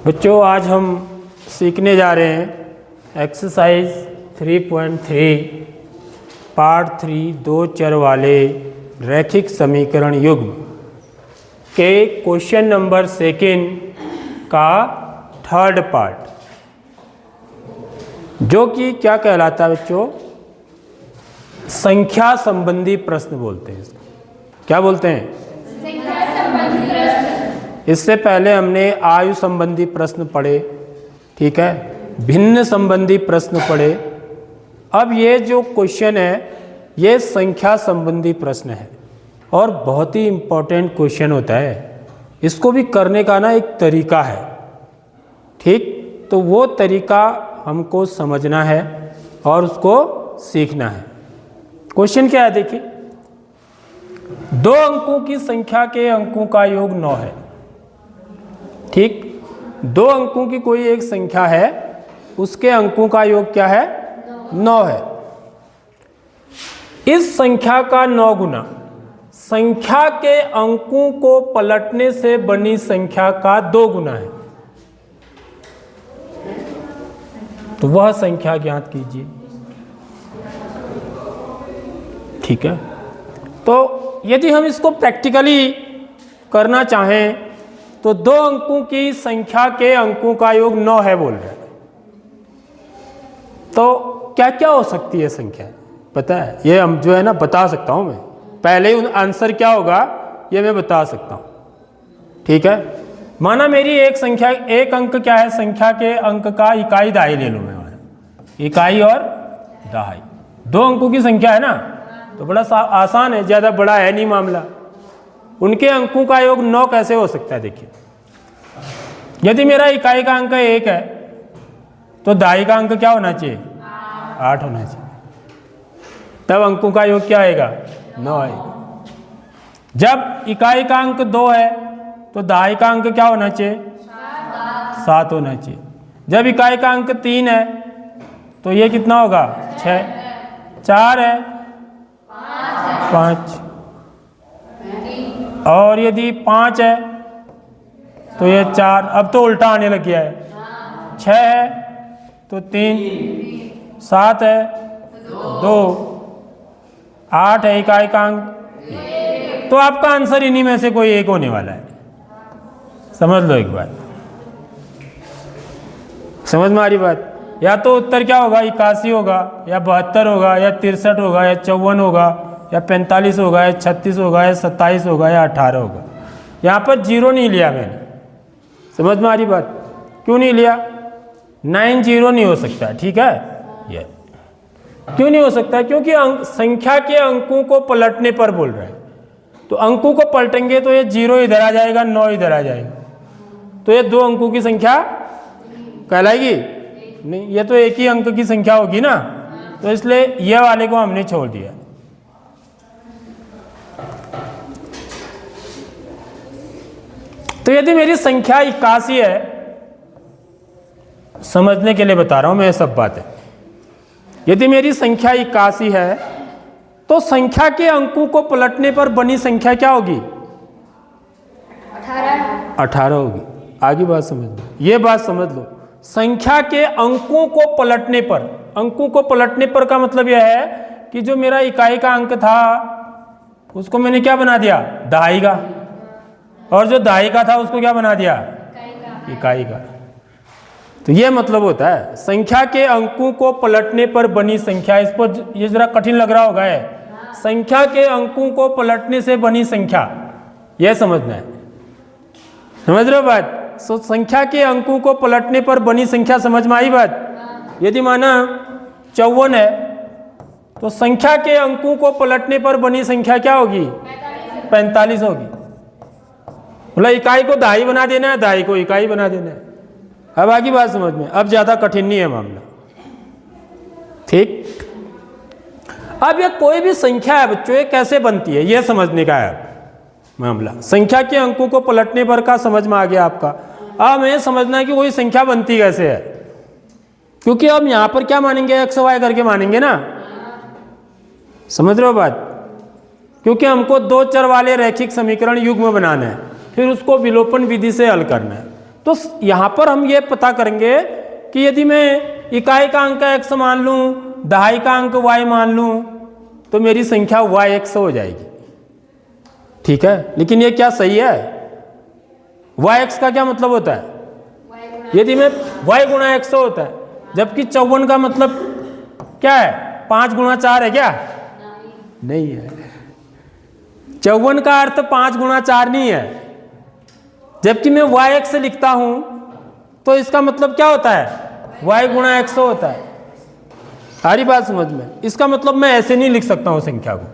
बच्चों आज हम सीखने जा रहे हैं एक्सरसाइज 3.3 पार्ट 3 दो चर वाले रैखिक समीकरण युग्म के क्वेश्चन नंबर सेकंड का थर्ड पार्ट, जो कि क्या कहलाता है बच्चों, संख्या संबंधी प्रश्न बोलते हैं इसको। क्या बोलते हैं? संख्या संबंधी प्रश्न। इससे पहले हमने आयु संबंधी प्रश्न पढ़े, ठीक है, भिन्न संबंधी प्रश्न पढ़े। अब ये जो क्वेश्चन है ये संख्या संबंधी प्रश्न है और बहुत ही इम्पोर्टेंट क्वेश्चन होता है। इसको भी करने का ना एक तरीका है, ठीक, तो वो तरीका हमको समझना है और उसको सीखना है। क्वेश्चन क्या है देखिए, दो अंकों की संख्या के अंकों का योग 9 है, ठीक, दो अंकों की कोई एक संख्या है, उसके अंकों का योग क्या है? 9 है। इस संख्या का 9 गुना संख्या के अंकों को पलटने से बनी संख्या का 2 गुना है, तो वह संख्या ज्ञात कीजिए। ठीक है, तो यदि हम इसको प्रैक्टिकली करना चाहें तो दो अंकों की संख्या के अंकों का योग 9 है बोल रहे हैं, तो क्या क्या हो सकती है संख्या, पता है? ये हम जो है ना बता सकता हूं मैं, पहले ही आंसर क्या होगा ये मैं बता सकता हूं। ठीक है, माना मेरी एक संख्या, एक अंक क्या है, संख्या के अंक का इकाई दहाई ले लूं मैं, इकाई और दहाई दो अंकों की संख्या है ना, तो बड़ा आसान है, ज़्यादा बड़ा है नहीं मामला। उनके अंकों का योग 9 कैसे हो सकता है? देखिए, यदि मेरा इकाई का अंक 1 है तो दहाई का अंक क्या होना चाहिए? 8 होना चाहिए, तब अंकों का योग क्या आएगा? 9 आएगा। जब इकाई का अंक 2 है तो दहाई का अंक क्या होना चाहिए? 7 होना चाहिए। जब इकाई का अंक 3 है तो ये कितना होगा? 6। 4 है, 5, और यदि 5 है तो ये 4, अब तो उल्टा आने लग गया है। 6 है तो 3, 7 है 2, 8 है इकाई का अंक, तो आपका आंसर इन्हीं में से कोई एक होने वाला है। समझ लो एक बात, समझ में आ रही बात? या तो उत्तर क्या होगा? 81 होगा, या 72 होगा, या 63 होगा, या 54 होगा, या 45 होगा, या 36 होगा, या 27 होगा, या 18 होगा। यहाँ पर 0 नहीं लिया मैंने, समझ में आ रही बात? क्यों नहीं लिया? 90 नहीं हो सकता, ठीक है, ये क्यों नहीं हो सकता? क्योंकि संख्या के अंकों को पलटने पर बोल रहा है, तो अंकों को पलटेंगे तो ये 0 इधर आ जाएगा, 9 इधर आ जाएगा, तो ये दो अंकों की संख्या कहलाएगी नहीं, ये तो एक ही अंक की संख्या होगी ना, तो इसलिए ये वाले को हमने छोड़ दिया। तो यदि मेरी संख्या 81 है, समझने के लिए बता रहा हूं मैं ये सब बातें, यदि मेरी संख्या 81 है तो संख्या के अंकों को पलटने पर बनी संख्या क्या होगी? 18 होगी। आगे बात समझ लो, ये बात समझ लो, संख्या के अंकों को पलटने पर, अंकों को पलटने पर का मतलब यह है कि जो मेरा इकाई का अंक था उसको मैंने क्या बना दिया? दहाई का, और जो दहाई का था उसको क्या बना दिया? इकाई का। तो ये मतलब होता है संख्या के अंकों को पलटने पर बनी संख्या। इस पर ये जरा कठिन लग रहा होगा, है संख्या के अंकों को पलटने से बनी संख्या, यह समझना है। समझ रहे हो बात? सो संख्या के अंकों को पलटने पर बनी संख्या, समझ में आई बात? यदि माना 54 है तो संख्या के अंकों को पलटने पर बनी संख्या क्या होगी? 45 होगी। मतलब इकाई को दहाई बना देना है, दहाई को इकाई बना देना है। अब आगे बात समझ में, अब ज्यादा कठिन नहीं है मामला, ठीक। अब ये कोई भी संख्या है बच्चों, ये कैसे बनती है ये समझने का है मामला। संख्या के अंकों को पलटने पर का समझ में आ गया आपका। अब हमें समझना है कि कोई संख्या बनती कैसे है, क्योंकि अब यहां पर क्या मानेंगे? एक्स वाई करके मानेंगे ना, समझ रहे हो बात? क्योंकि हमको दो चर वाले रैखिक समीकरण युग्म बनाना है, फिर उसको विलोपन विधि से हल करना है। तो तो यहाँ पर हम ये पता करेंगे कि यदि मैं इकाई का अंक x मान लूँ, दहाई का अंक y मान लूँ, तो मेरी संख्या yx हो जाएगी। ठीक है, लेकिन ये क्या सही है? yx का क्या मतलब होता है? यदि मैं y गुणा x होता है, जबकि 54 का मतलब क्या है? 5 गुणा 4 है क्या? नहीं है। 54 का अर्थ 5 गुणा 4 नहीं है। जबकि मैं yx लिखता हूं तो इसका मतलब क्या होता है? y गुणा x होता है। सारी बात समझ में? इसका मतलब मैं ऐसे नहीं लिख सकता हूं संख्या को।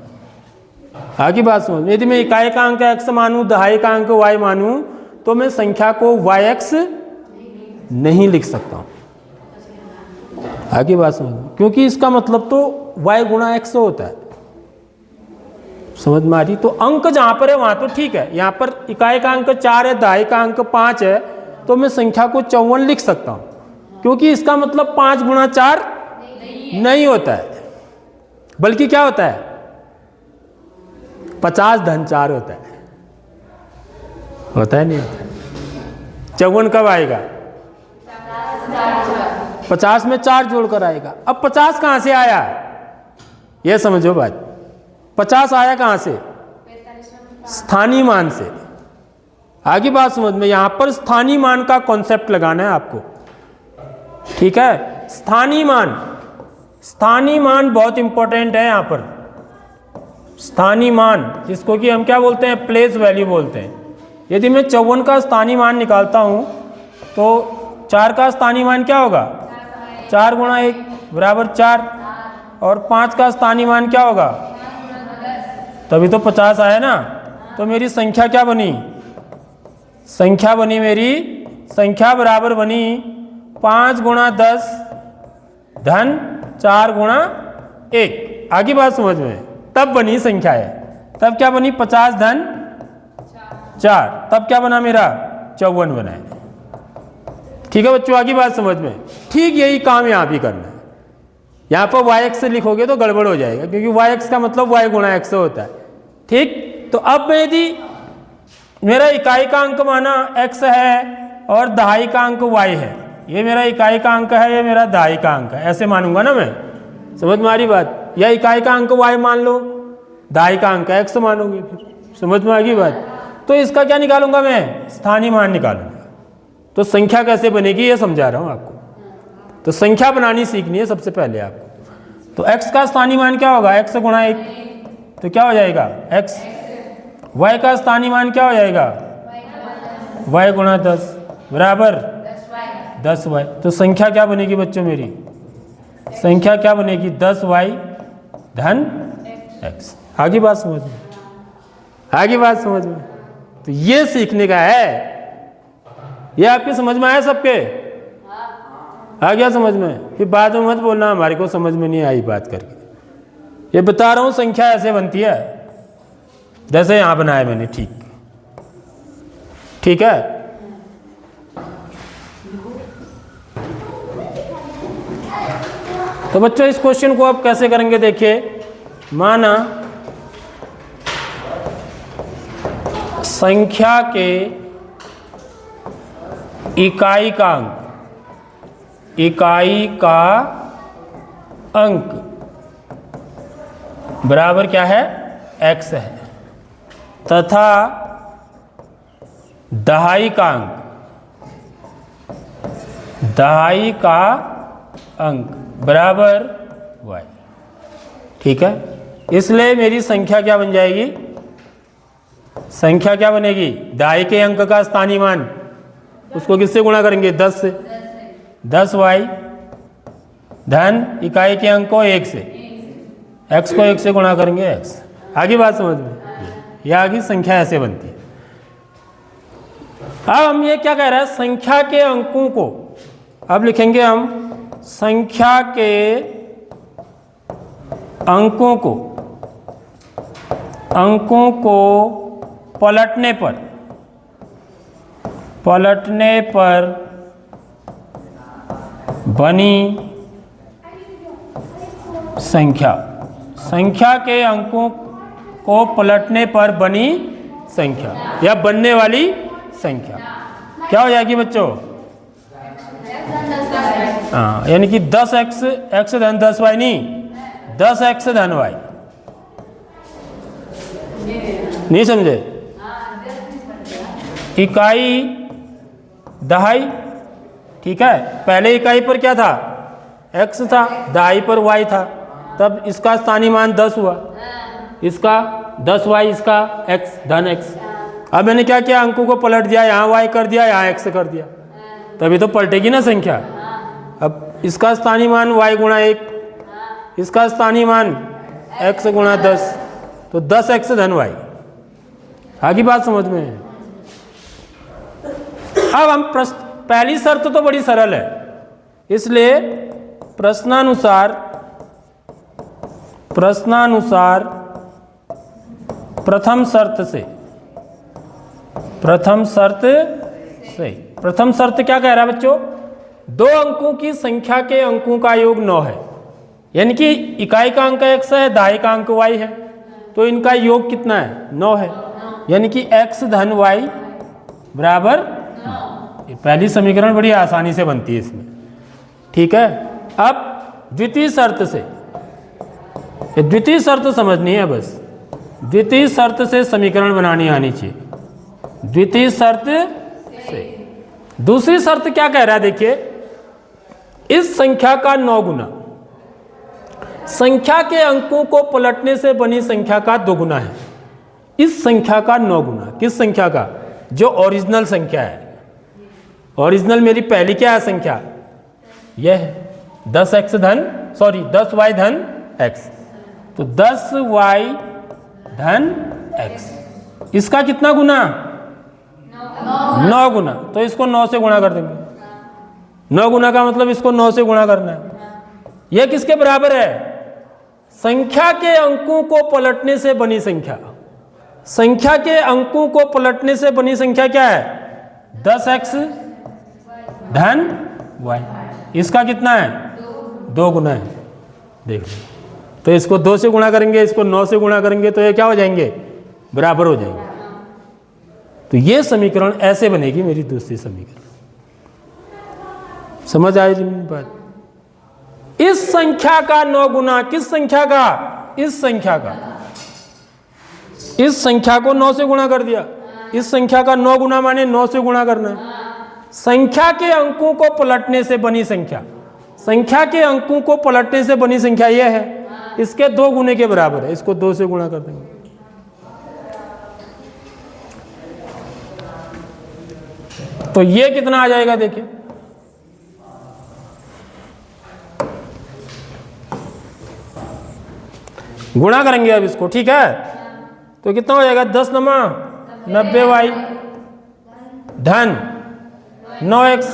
आगे बात समझ में? यदि मैं इकाई का अंक x मानूं, दहाई का अंक y मानूं, तो मैं संख्या को yx नहीं लिख सकता हूं। आगे बात समझ में? क्योंकि इसका मतलब तो y गुणा x होता है। समझ में आ रही? तो अंक जहां पर है वहां तो ठीक है। यहां पर इकाई का अंक 4 है, दहाई का अंक 5 है, तो मैं संख्या को 54 लिख सकता हूं, क्योंकि इसका मतलब 5 गुणा 4 नहीं होता है, बल्कि क्या होता है? 50 धन 4 होता है। होता है नहीं होता? 54 कब आएगा? 50 में 4 जोड़कर आएगा। अब 50 कहां से आया? यह समझो बात। 50 आया कहां से? स्थानीय मान से। आगे बात समझ में? यहां पर स्थानीय मान का कॉन्सेप्ट लगाना है आपको। ठीक है, स्थानीय मान। स्थानीय मान बहुत इंपॉर्टेंट है यहां पर। स्थानीय मान, जिसको कि हम क्या बोलते हैं? प्लेस वैल्यू बोलते हैं। यदि मैं 54 का स्थानीय मान निकालता हूं तो 4 का स्थानीय मान क्या होगा? 4 गुणा 1 बराबर 4, और 5 का स्थानीय मान क्या होगा? तभी तो 50 आया ना। तो मेरी संख्या क्या बनी? संख्या बनी मेरी, संख्या बराबर बनी 5 गुणा 10 धन 4 गुणा 1। आगे बात समझ में? तब बनी संख्या है। तब क्या बनी? 50 धन 4। तब क्या बना मेरा? 54 बना है। ठीक है बच्चों, आगे बात समझ में? ठीक यही काम यहाँ भी करना है। यहाँ पर yx से लिखोगे तो गड़बड़ हो जाएगा, क्योंकि yx का मतलब y गुणा x होता है। ठीक, तो अब मैं यदि मेरा इकाई का अंक माना x है और दहाई का अंक y है, ये मेरा इकाई का अंक है, ये मेरा दहाई का अंक है, ऐसे मानूंगा ना मैं। समझ में आ रही बात? या इकाई का अंक y मान लो, दहाई का अंक x मानोगे, फिर समझ में आ गई बात? तो इसका क्या निकालूंगा मैं? स्थानीय मान निकालूंगा। तो संख्या कैसे बनेगी ये समझा रहा हूं आपको। तो संख्या बनानी सीखनी है सबसे पहले आपको। तो x का स्थानीय मान क्या होगा? x गुणा 1, तो क्या हो जाएगा? x। y का स्थानीय मान क्या हो जाएगा? y गुणा 10 बराबर 10y। तो संख्या क्या बनेगी बच्चों मेरी? संख्या क्या बनेगी? 10y धन x। आगे बात समझ में? आगे बात समझ में? तो ये सीखने का है। ये आपकी समझ में आया सबके? आ गया समझ में? फिर बाद में मत बोलना हमारे को समझ में नहीं आई बात करके। ये बता रहा हूं संख्या ऐसे बनती है जैसे यहां बनाया मैंने। ठीक, ठीक है। तो बच्चों इस क्वेश्चन को आप कैसे करेंगे? देखिए, माना संख्या के इकाई का अंक, इकाई का अंक बराबर क्या है? x है, तथा दहाई का अंक, दहाई का अंक बराबर y। ठीक है, इसलिए मेरी संख्या क्या बन जाएगी? संख्या क्या बनेगी? दहाई के अंक का स्थानीय मान, उसको किससे गुणा करेंगे? 10 से। 10y धन इकाई के अंक को 1 से, x को 1 से गुणा करेंगे x। आगे बात समझ में? यह आगे संख्या ऐसे बनती है। अब हम ये क्या कह रहे हैं? संख्या के अंकों को अब लिखेंगे हम, संख्या के अंकों को पलटने पर बनी संख्या, संख्या के अंकों को पलटने पर बनी संख्या या बनने वाली संख्या। क्या हो जाएगी बच्चों? हाँ, यानी कि 10x x धन 10y नहीं, 10x धन y। नहीं समझे? इकाई दहाई, ठीक है। पहले इकाई पर क्या था? x था, दहाई पर y था, तब इसका स्थानीय मान 10 हुआ, इसका 10y, इसका x धन x। अब मैंने क्या किया? अंकों को पलट दिया, यहाँ y कर दिया, यहाँ x कर दिया, तभी तो पलटेगी ना संख्या। अब इसका स्थानीय मान y गुणा 1, इसका स्थानीय मान x गुणा 10, तो 10x धन y। आगे बात समझ में है? अब हम पहली शर्त तो बड़ी सरल है, इसलिए प्रश्नानुसार प्रथम शर्त क्या कह रहा है बच्चों? दो अंकों की संख्या के अंकों का योग 9 है, यानी कि इकाई का अंक x है, दहाई का अंक y है, तो इनका योग कितना है? 9 है, यानी कि x धन y बराबर 9। पहली समीकरण बड़ी आसानी से बनती है इसमें, ठीक है। अब द्वितीय शर्त समझनी है बस। द्वितीय शर्त से समीकरण बनानी आनी चाहिए, द्वितीय शर्त से। दूसरी शर्त क्या कह रहा है? देखिए, इस संख्या का 9 गुना संख्या के अंकों को पलटने से बनी संख्या का 2 गुना है। इस संख्या का 9 गुना, किस संख्या का? जो ओरिजिनल संख्या है। ओरिजिनल मेरी पहली क्या है संख्या? यह है 10y धन x, तो 10y धन x, इसका कितना गुना? 9 गुना, तो इसको 9 से गुणा कर देंगे। 9 गुना का मतलब इसको 9 से गुणा करना है। यह किसके बराबर है? संख्या के अंकों को पलटने से बनी संख्या। संख्या के अंकों को पलटने से बनी संख्या क्या है? 10x धन y, इसका कितना है? 2 गुना है। देख लो, तो इसको 2 से गुणा करेंगे, इसको 9 से गुणा करेंगे, तो ये क्या हो जाएंगे? बराबर हो जाएंगे। तो ये समीकरण ऐसे बनेगी मेरी दूसरी समीकरण। समझ आई बात? इस संख्या का 9 गुना, किस संख्या का? इस संख्या का। इस संख्या को 9 से गुणा कर दिया, इस संख्या का 9 गुना माने 9 से गुणा करना है। संख्या के अंकों को पलटने से बनी संख्या, संख्या के अंकों को पलटने से बनी संख्या यह है, इसके 2 गुने के बराबर है, इसको 2 से गुणा कर देंगे। तो ये कितना आ जाएगा? देखिए, गुणा करेंगे अब इसको, ठीक है। तो कितना हो जाएगा? 10 नमा 90y धन 9x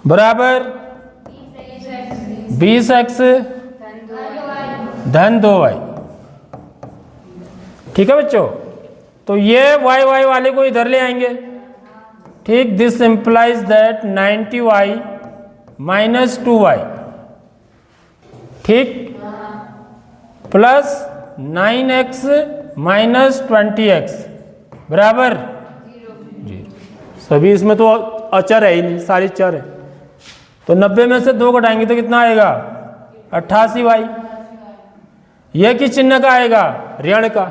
बराबर 20x धन 2y, ठीक है बच्चों। तो ये y वाले को इधर ले आएंगे, ठीक। This implies that 90y minus 2y, ठीक, प्लस 9x माइनस 20x बराबर 0। सभी इसमें तो अचर है ही नहीं, सारी चर है। तो 90 में से 2 घटाएंगे तो कितना आएगा? 88y। यह किस चिन्ह का आएगा? ऋण का।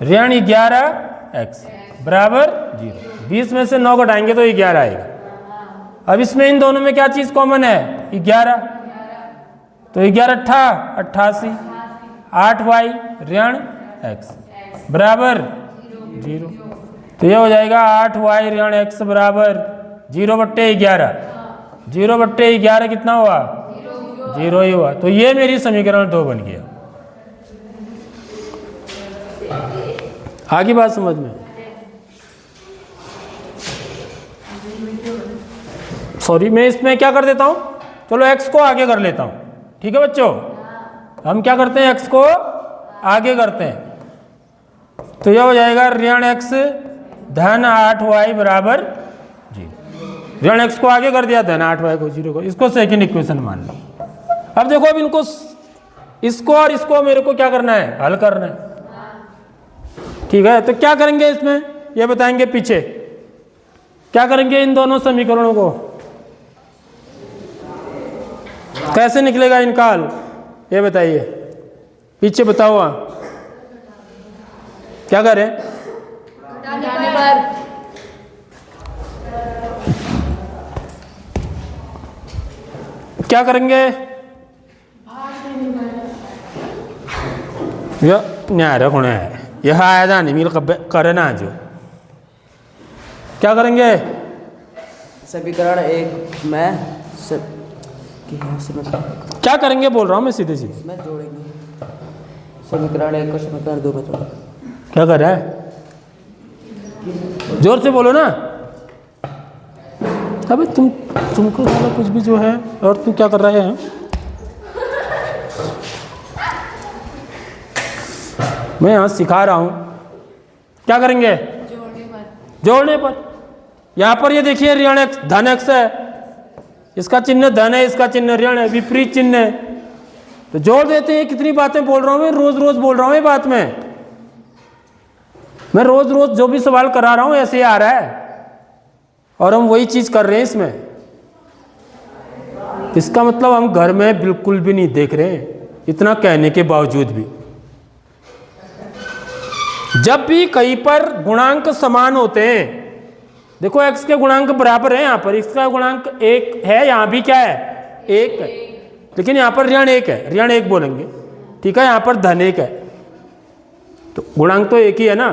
ऋण 11x बराबर 0। 20 में से 9 घटाएंगे तो 11 आएगा। अब इसमें इन दोनों में क्या चीज कॉमन है? 11, तो 11 88, 8y ऋण x बराबर 0। तो यह हो जाएगा 8y ऋण x बराबर 0/11। 0/11 कितना हुआ? 0 ही हुआ। तो ये मेरी समीकरण 2 बन गया। आगे बात समझ में? सॉरी, मैं इसमें क्या कर देता हूं, चलो x को आगे कर लेता हूं, ठीक है बच्चों। हम क्या करते हैं? x को आगे करते हैं। तो यह हो जाएगा ऋण x धन 8y बराबर 0। ऋण x को आगे कर दिया, धन 8y को 0 को, इसको सेकंड इक्वेशन मान लो। अब देखो, अब इनको, इसको और इसको मेरे को क्या करना है? हल करना है, ठीक है। तो क्या करेंगे इसमें? ये बताएंगे पीछे। क्या करेंगे इन दोनों समीकरणों को, कैसे निकलेगा इनका हल, ये बताइए। पीछे बताओ क्या करें। क्या करेंगे, न्याय होना है यह आया जाने मिल करना जो। क्या करेंगे, समीकरण एक में क्या करेंगे बोल रहा हूँ मैं सीधे सीधे। इसमें जोड़ेंगे समीकरण एक को समीकरण दो में जोड़ेंगे। क्या कर रहा है, जोर से बोलो ना। अबे तुमको ज़्यादा कुछ भी जो है, और तू क्या कर रहा है। मैं यहाँ सिखा रहा हूँ। क्या करेंगे, जोड़ने पर। यहाँ पर ये देखिए ऋण एक्स धन एक्स है, इसका चिन्ह धन है, इसका चिन्ह ऋण है, विपरीत चिन्ह है, तो जोड़ देते हैं। कितनी बातें बोल रहा हूँ मैं, रोज रोज बोल रहा हूँ ये बात मैं रोज रोज जो भी सवाल करा रहा हूँ ऐसे ही आ रहा है, और हम वही चीज कर रहे हैं इसमें। इसका मतलब हम घर में बिल्कुल भी नहीं देख रहे हैं, इतना कहने के बावजूद भी। जब भी कहीं पर गुणांक समान होते हैं, देखो x के गुणांक बराबर है, यहाँ पर इसका गुणांक 1 है, यहाँ भी क्या है 1 है, लेकिन यहाँ पर ऋण 1 है, ऋण 1 बोलेंगे, ठीक है। यहाँ पर धन 1 है, तो गुणांक तो एक ही है ना,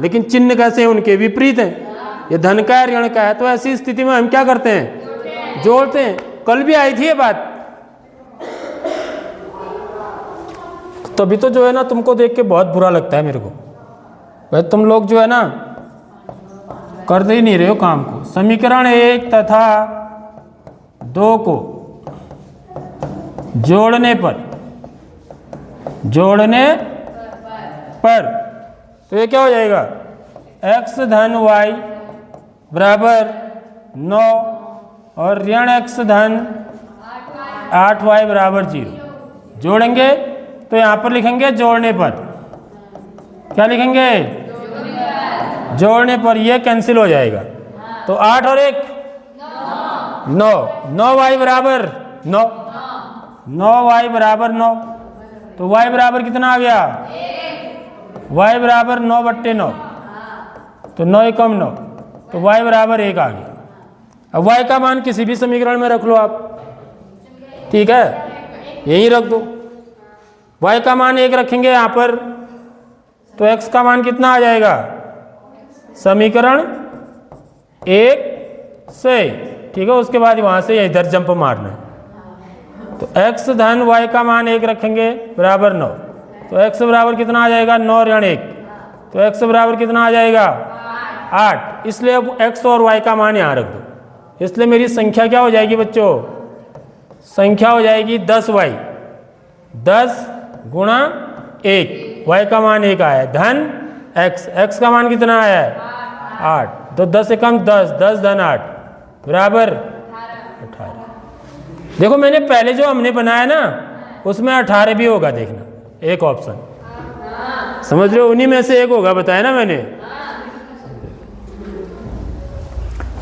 लेकिन चिन्ह कैसे हैं उनके, विपरीत हैं। ये धन का है, ऋण का है, तो ऐसी स्थिति में हम क्या करते हैं, जोड़ते हैं। कल भी आई थी ये बात, तभी तो जो है ना तुमको देख के बहुत बुरा लगता है मेरे को। भाई तुम लोग जो है ना करते ही नहीं रहे हो काम को। समीकरण 1 तथा 2 को जोड़ने पर तो ये क्या हो जाएगा, x धन y बराबर 9 और ऋण x धन 8y बराबर 0। जोड़ेंगे तो यहाँ पर लिखेंगे जोड़ने पर, क्या लिखेंगे, जोड़ने पर। ये कैंसिल हो जाएगा, तो 8 और 1 9, 9y बराबर 9, 9y बराबर 9, तो y बराबर कितना आ गया, y बराबर 9/9, तो 9 कम 9, तो y बराबर 1 आ गया। अब y का मान किसी भी समीकरण में रख लो आप, ठीक है, यही रख दो। y का मान 1 रखेंगे यहाँ पर, तो x का मान कितना आ जाएगा, समीकरण 1 से, ठीक है। उसके बाद वहाँ से इधर जंप मारना है, तो x धन y का मान 1 रखेंगे बराबर 9, तो x बराबर कितना आ जाएगा, 9 ऋण 1, तो x बराबर कितना आ जाएगा 8। इसलिए अब x और y का मान यहाँ रख दो, इसलिए मेरी संख्या क्या हो जाएगी बच्चों, संख्या हो जाएगी 10y, 10 गुणा 1, y का मान 1 आया, धन x का मान कितना आया है 8, तो 10 से कम 10, 10 धन 8 बराबर 18। देखो मैंने पहले जो हमने बनाया ना उसमें 18 भी होगा, देखना एक ऑप्शन, समझ रहे हो, उन्हीं में से एक होगा, बताया ना मैंने।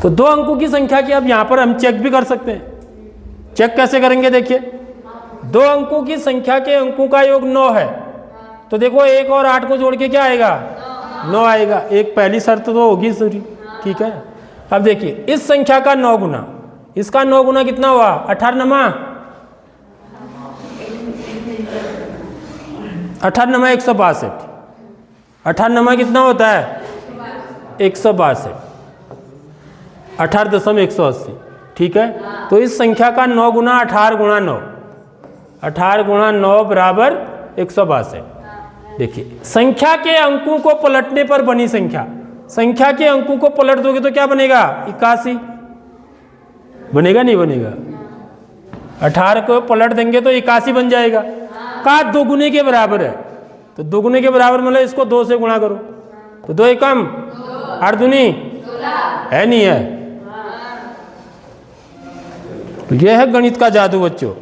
तो 2 अंकों की संख्या की अब यहाँ पर हम चेक भी कर सकते हैं। चेक कैसे करेंगे, देखिए 2 अंकों की संख्या के अंकों का योग 9 है, तो देखो 1 और 8 को जोड़ के क्या आएगा, 9 आएगा। एक पहली शर्त तो होगी सूरी, ठीक है। अब देखिए इस संख्या का 9 गुना, इसका 9 गुना कितना हुआ, 18 162, 18 कितना होता है 162, 18.180, ठीक है। तो इस संख्या का 9 गुना 18 गुणा 9, 18 गुणा 9 बराबर 162। देखिए संख्या के अंकों को पलटने पर बनी संख्या, संख्या के अंकों को पलट दोगे तो क्या बनेगा, 81 बनेगा, नहीं बनेगा। 18 को पलट देंगे तो 81 बन जाएगा, का 2 गुने के बराबर है, तो 2 गुने के बराबर मतलब इसको 2 से गुणा करो, तो 2 कम 8 दूनी है, नहीं है। तो यह है गणित का जादू बच्चों।